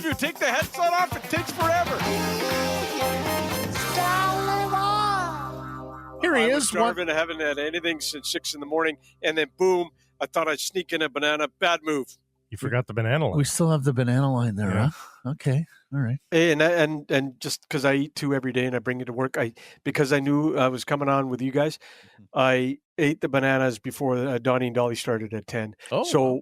you take the headset off, it takes forever. Here he I was is. starving. I haven't had anything since 6 a.m, and then boom, I thought I'd sneak in a banana. Bad move. You forgot the banana line. We still have the banana line there, Yeah. huh? Okay. All right. And just because I eat 2 every day and I bring it to work, because I knew I was coming on with you guys, I ate the bananas before Donnie and Dhali started at 10. Oh, so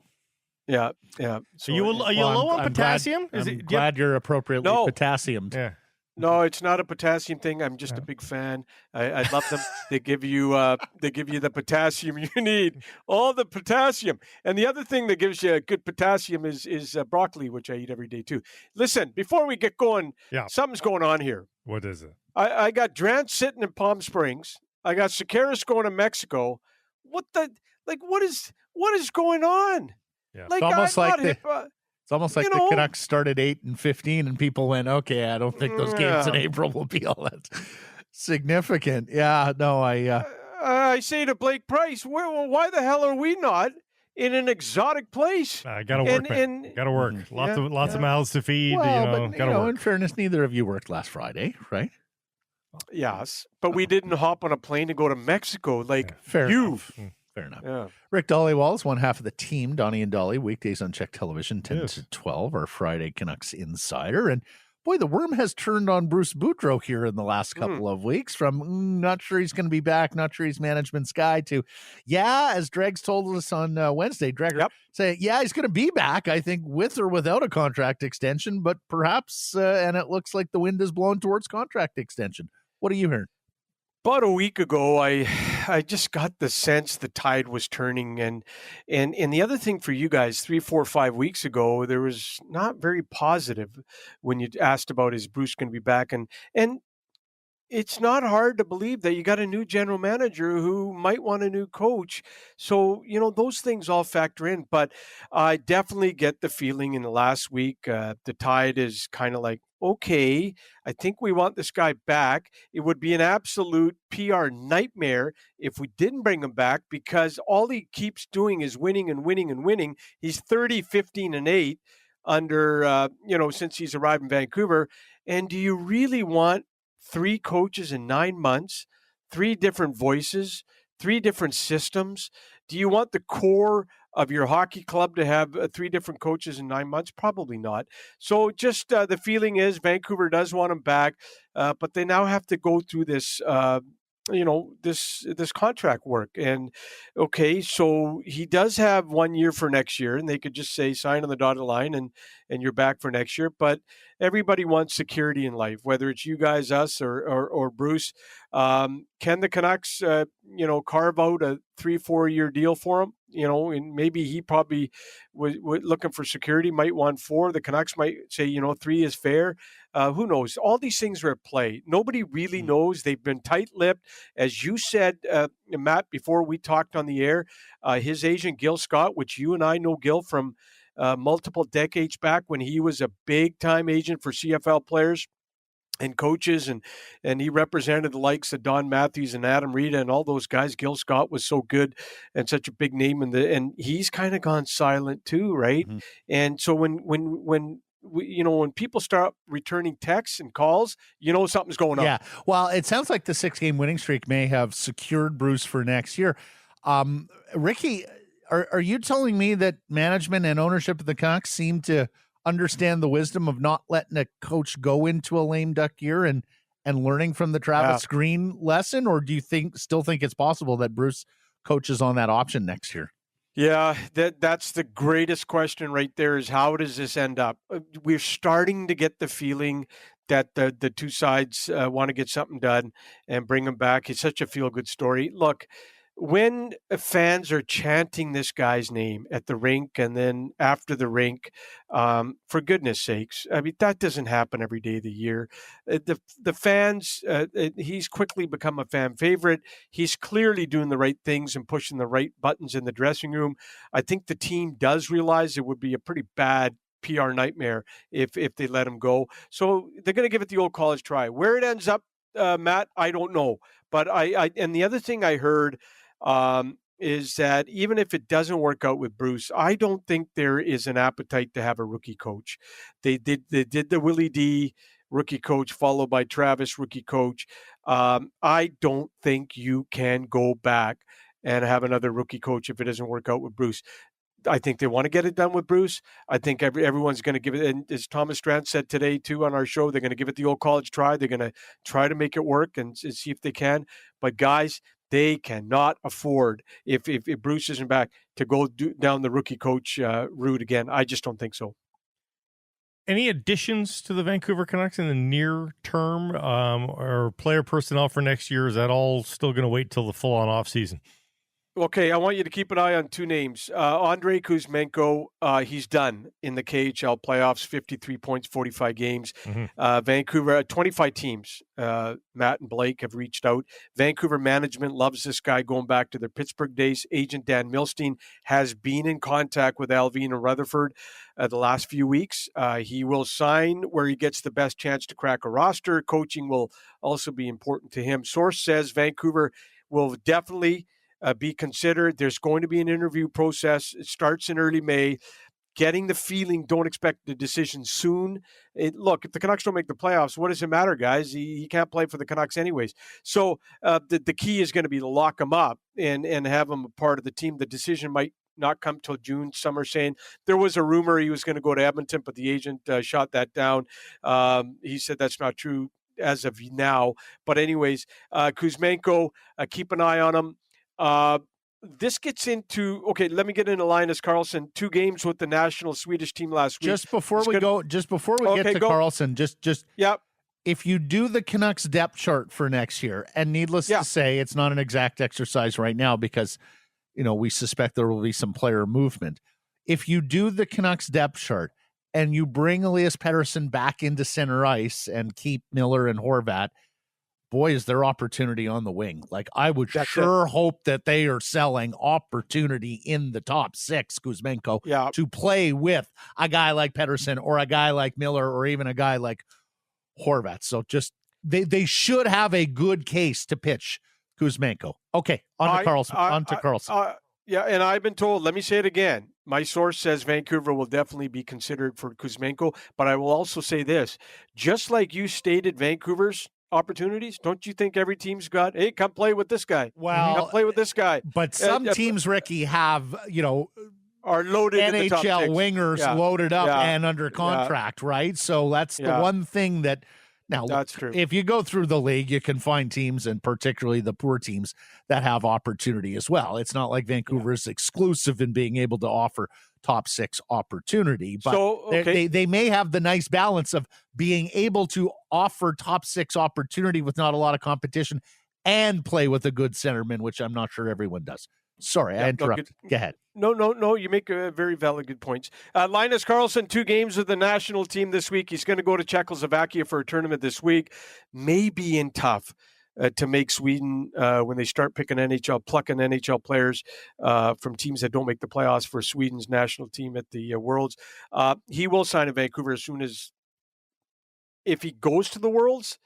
yeah. So Are you low on potassium? I'm glad you're appropriately No. potassiumed. Yeah. No, it's not a potassium thing. I'm just a big fan. I love them. They give you the potassium you need, all the potassium. And the other thing that gives you good potassium is broccoli, which I eat every day too. Listen, before we get going, something's going on here. What is it? I got Drant sitting in Palm Springs. I got Sekeres going to Mexico. What is going on? Yeah. Like, It's almost like the Canucks started 8-15, and people went, "Okay, I don't think those games in April will be all that significant." Yeah, no, I say to Blake Price, why the hell are we not in an exotic place? I got to work, man. Got to work. Lots of mouths to feed. Well, got to work. In fairness, neither of you worked last Friday, right? Yes, but we didn't hop on a plane to go to Mexico like Fair you. enough. Fair enough. Yeah. Rick Dhaliwal is one half of the team, Donnie and Dhali, weekdays on Czech Television, 10 to 12, our Friday Canucks Insider. And boy, the worm has turned on Bruce Boudreau here in the last couple of weeks, from not sure he's going to be back, not sure he's management's guy, to, as Dregs told us on Wednesday, Dreger, say, he's going to be back, I think, with or without a contract extension, but perhaps, and it looks like the wind is blowing towards contract extension. What are you hearing? About a week ago, I just got the sense the tide was turning, and the other thing for you guys, 3, 4, 5 weeks ago, there was not very positive when you asked about is Bruce going to be back, and it's not hard to believe that you got a new general manager who might want a new coach. So, those things all factor in. But I definitely get the feeling in the last week, the tide is kind of like, okay, I think we want this guy back. It would be an absolute PR nightmare if we didn't bring him back, because all he keeps doing is winning and winning and winning. He's 30, 15, and 8 under, since he's arrived in Vancouver. And do you really want 3 coaches in 9 months, 3 different voices, 3 different systems? Do you want the core of your hockey club to have 3 different coaches in 9 months? Probably not. So just the feeling is Vancouver does want him back, but they now have to go through this this contract work. And okay, so he does have 1 year for next year, and they could just say sign on the dotted line and you're back for next year. But everybody wants security in life, whether it's you guys, us, or Bruce. Can the Canucks carve out a 3-4 year deal for him? And maybe he probably was looking for security, might want 4. The Canucks might say 3 is fair. Who knows? All these things are at play. Nobody really knows. They've been tight-lipped. As you said, Matt, before we talked on the air, his agent, Gil Scott, which you and I know Gil from multiple decades back when he was a big-time agent for CFL players and coaches, and he represented the likes of Don Matthews and Adam Rita and all those guys. Gil Scott was so good and such a big name, and he's kind of gone silent too, right? Mm-hmm. And so when people start returning texts and calls, something's going on. Yeah, well, it sounds like the 6-game winning streak may have secured Bruce for next year. Ricky, are you telling me that management and ownership of the Canucks seem to understand the wisdom of not letting a coach go into a lame duck year and learning from the Travis Green lesson? Or do you still think it's possible that Bruce coaches on that option next year? Yeah, that's the greatest question right there, is how does this end up? We're starting to get the feeling that the two sides want to get something done and bring him back. It's such a feel-good story. Look, when fans are chanting this guy's name at the rink and then after the rink, for goodness sakes, I mean, that doesn't happen every day of the year. The fans, he's quickly become a fan favorite. He's clearly doing the right things and pushing the right buttons in the dressing room. I think the team does realize it would be a pretty bad PR nightmare if they let him go. So they're going to give it the old college try. Where it ends up, Matt, I don't know. But and the other thing I heard, is that even if it doesn't work out with Bruce, I don't think there is an appetite to have a rookie coach. They did the Willie D rookie coach, followed by Travis rookie coach. I don't think you can go back and have another rookie coach if it doesn't work out with Bruce. I think they want to get it done with Bruce. I think everyone's going to give it, and as Thomas Strand said today too on our show, they're going to give it the old college try. They're going to try to make it work and see if they can. But guys, they cannot afford, if Bruce isn't back, to go down the rookie coach route again. I just don't think so. Any additions to the Vancouver Canucks in the near term, or player personnel for next year? Is that all still going to wait till the full-on off season? Okay, I want you to keep an eye on two names. Andrei Kuzmenko, he's done in the KHL playoffs, 53 points, 45 games. Mm-hmm. Vancouver, 25 teams, Matt and Blake have reached out. Vancouver management loves this guy going back to their Pittsburgh days. Agent Dan Milstein has been in contact with Alvin and Rutherford the last few weeks. He will sign where he gets the best chance to crack a roster. Coaching will also be important to him. Source says Vancouver will definitely be considered. There's going to be an interview process. It starts in early May. Getting the feeling, don't expect the decision soon. Look, if the Canucks don't make the playoffs, what does it matter, guys? He can't play for the Canucks anyways. So the key is going to be to lock him up and have him a part of the team. The decision might not come till June. Some are saying there was a rumor he was going to go to Edmonton, but the agent shot that down. He said that's not true as of now. But anyways, Kuzmenko, keep an eye on him. This gets into, okay, let me get into Linus Karlsson. 2 games with the national Swedish team last week. Just before we get to Karlsson, just yep. If you do the Canucks depth chart for next year, and needless to say, it's not an exact exercise right now because, we suspect there will be some player movement. If you do the Canucks depth chart and you bring Elias Pettersson back into center ice and keep Miller and Horvat, boy, is there opportunity on the wing. Like, I would hope that they are selling opportunity in the top 6, Kuzmenko, to play with a guy like Pettersson or a guy like Miller or even a guy like Horvat. So just they should have a good case to pitch Kuzmenko. Okay, on to Karlsson. Yeah, and I've been told, let me say it again. My source says Vancouver will definitely be considered for Kuzmenko, but I will also say this. Just like you stated Vancouver's opportunities, don't you think every team's got, hey, come play with this guy? Well, come play with this guy. But some teams, Ricky, have, are loaded NHL wingers loaded up and under contract, right? So that's the one thing that, now, that's true. If you go through the league, you can find teams, and particularly the poor teams, that have opportunity as well. It's not like Vancouver is exclusive in being able to offer top 6 opportunity, but they may have the nice balance of being able to offer top 6 opportunity with not a lot of competition and play with a good centerman, which I'm not sure everyone does. Sorry, I interrupted. Go ahead. No. You make a very valid good points. Linus Karlsson, 2 games with the national team this week. He's going to go to Czechoslovakia for a tournament this week. Maybe in tough to make Sweden when they start plucking NHL players from teams that don't make the playoffs for Sweden's national team at the Worlds. He will sign in Vancouver as soon as, if he goes to the Worlds,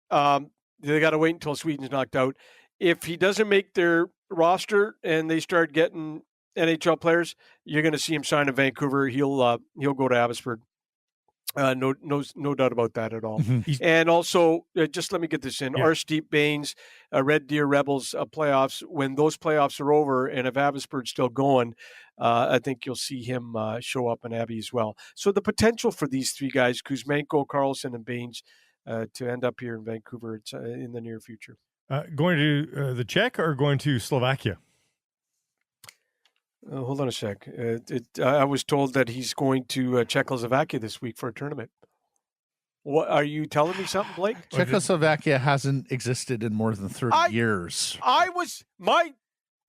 they got to wait until Sweden's knocked out. If he doesn't make their roster and they start getting NHL players, you're going to see him sign in Vancouver. He'll go to Abbotsford. No doubt about that at all. Mm-hmm. And also, just let me get this in. Yeah. Arshdeep Bains, Red Deer Rebels playoffs. When those playoffs are over, and if Abbotsford's still going, I think you'll see him show up in Abbey as well. So the potential for these 3 guys, Kuzmenko, Karlsson, and Bains, to end up here in Vancouver, it's in the near future. Going to the Czech or going to Slovakia? Hold on a sec. I was told that he's going to Czechoslovakia this week for a tournament. What are you telling me something, Blake? Czechoslovakia hasn't existed in more than 30 years.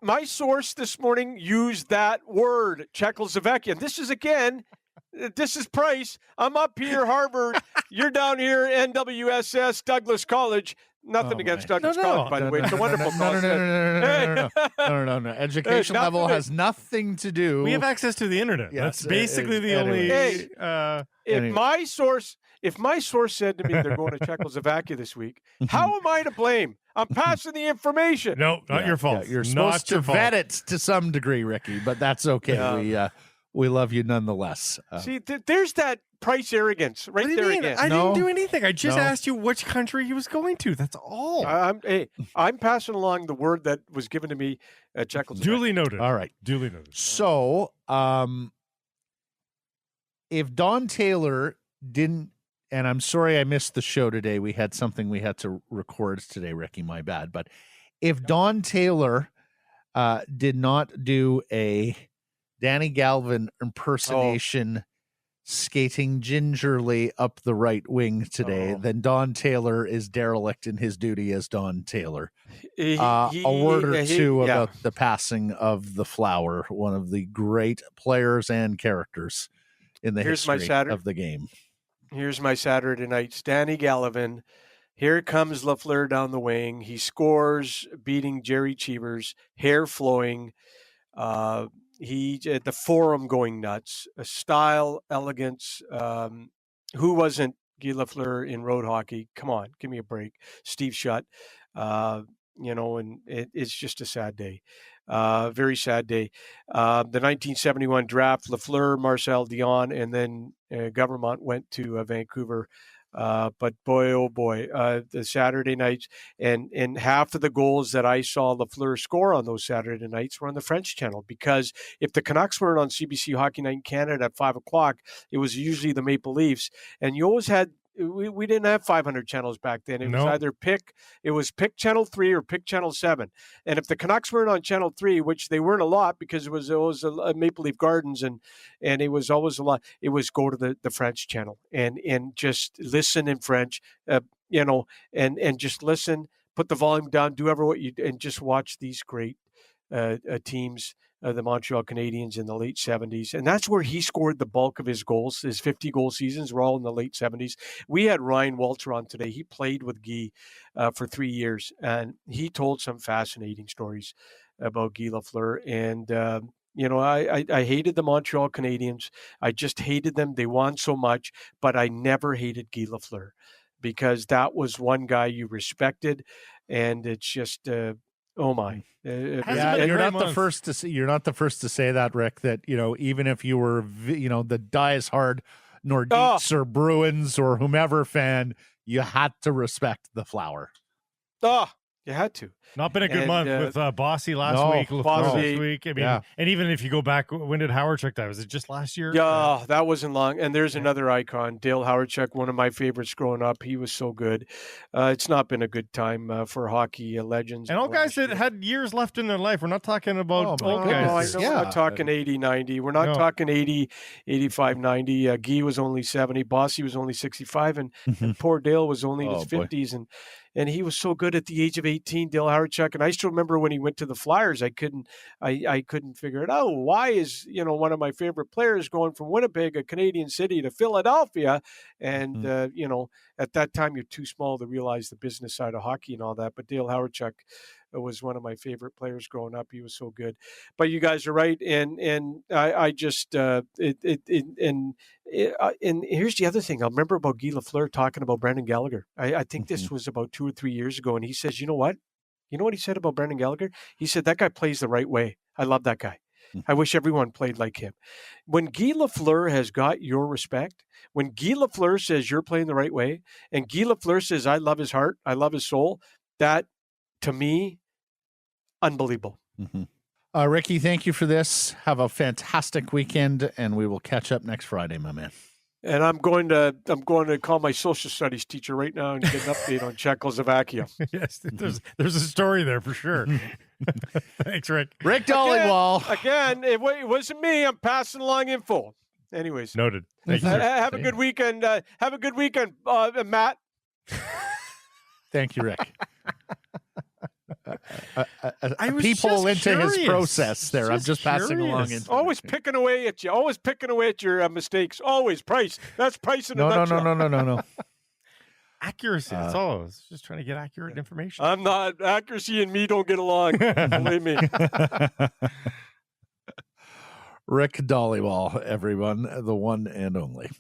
My source this morning used that word, Czechoslovakia. This is Price. I'm up here, Harvard. You're down here, NWSS, Douglas College. Nothing against Douglas College, by the way. It's a wonderful college. No. Education level has nothing to do. We have access to the internet. That's basically the only. If my source if my source said to me they're going to Czechoslovakia this week, how am I to blame? I'm passing the information. No, not your fault. You're not supposed to vet it to some degree, Ricky, but that's okay. We love you nonetheless. See, there's that Price arrogance right there again. I didn't do anything. I just asked you which country he was going to. That's all. I'm passing along the word that was given to me at Czechoslovakia. Duly noted. All right. Duly noted. So, if Don Taylor didn't, and I'm sorry I missed the show today. We had something we had to record today, Ricky, my bad. But if Don Taylor did not do a Danny Galvin impersonation skating gingerly up the right wing today, then Don Taylor is derelict in his duty as Don Taylor. A word or two about the passing of the Flower, one of the great players and characters in the history of the game. Here's my Saturday night. Danny Galvin. Here comes Lafleur down the wing. He scores, beating Jerry Cheevers, hair flowing. He at the forum going nuts. Style, elegance. Who wasn't Guy Lafleur in road hockey? Come on, give me a break. Steve Shutt. And it's just a sad day. Very sad day. The 1971 draft, Lafleur, Marcel Dion, and then Government went to Vancouver. But boy, oh boy, the Saturday nights and half of the goals that I saw Lafleur score on those Saturday nights were on the French channel, because if the Canucks weren't on CBC Hockey Night in Canada at 5:00, it was usually the Maple Leafs, and you always had. We didn't have 500 channels back then. It was either pick Channel 3 or pick Channel 7. And if the Canucks weren't on Channel 3, which they weren't a lot because it was a Maple Leaf Gardens and it was always a lot, it was go to the French channel and just listen in French, and just listen, put the volume down, do and just watch these great teams. The Montreal Canadiens in the late 70s. And that's where he scored the bulk of his goals. His 50-goal seasons were all in the late 70s. We had Ryan Walter on today. He played with Guy for 3 years, and he told some fascinating stories about Guy Lafleur. And, I hated the Montreal Canadiens. I just hated them. They won so much, but I never hated Guy Lafleur because that was one guy you respected. And it's just... oh my! You're not the first to say. You're not the first to say that, Rick. That even if you were, the die-hard Nordiques or Bruins or whomever fan, you had to respect the Flower. You had to. Not been a good month with Bossy last week, Lafleur this week. I mean, and even if you go back, when did Howardchuk die? Was it just last year? Yeah, that wasn't long. And there's another icon, Dale Howardchuk, one of my favorites growing up. He was so good. It's not been a good time for hockey legends. And all guys that had years left in their life. We're not talking about old guys. We're not talking 80, 90. We're not talking 80, 85, 90. Guy was only 70. Bossy was only 65. And poor Dale was only in his 50s. And he was so good at the age of 18, Dale Howardchuk. And I still remember when he went to the Flyers, I couldn't figure it out. Why is, one of my favorite players going from Winnipeg, a Canadian city, to Philadelphia? And, at that time, you're too small to realize the business side of hockey and all that. But Dale Howardchuk was one of my favorite players growing up. He was so good. But you guys are right. And I just, and here's the other thing. I remember about Guy Lafleur talking about Brendan Gallagher. I think this was about 2 or 3 years ago. And he says, you know what? You know what he said about Brendan Gallagher? He said, that guy plays the right way. I love that guy. I wish everyone played like him. When Guy Lafleur has got your respect, when Guy Lafleur says you're playing the right way, and Guy Lafleur says, I love his heart, I love his soul, that, to me, unbelievable. Ricky, thank you for this. Have a fantastic weekend, and we will catch up next Friday, my man. And I'm going to call my social studies teacher right now and get an update on Czechoslovakia. Yes, there's a story there for sure. Thanks, Rick. Rick Dhaliwal. Again, it wasn't me. I'm passing along info. Anyways, noted. Thank you, have a good weekend. Have a good weekend, Matt. Thank you, Rick. I was people into curious. His process there. I'm just passing along. Always picking away at you. Always picking away at your mistakes. Always Price. That's Price in a nutshell. No. Accuracy. That's all. I was just trying to get accurate information. I'm not. Accuracy and me don't get along. Believe me. Rick Dhaliwal, everyone, the one and only.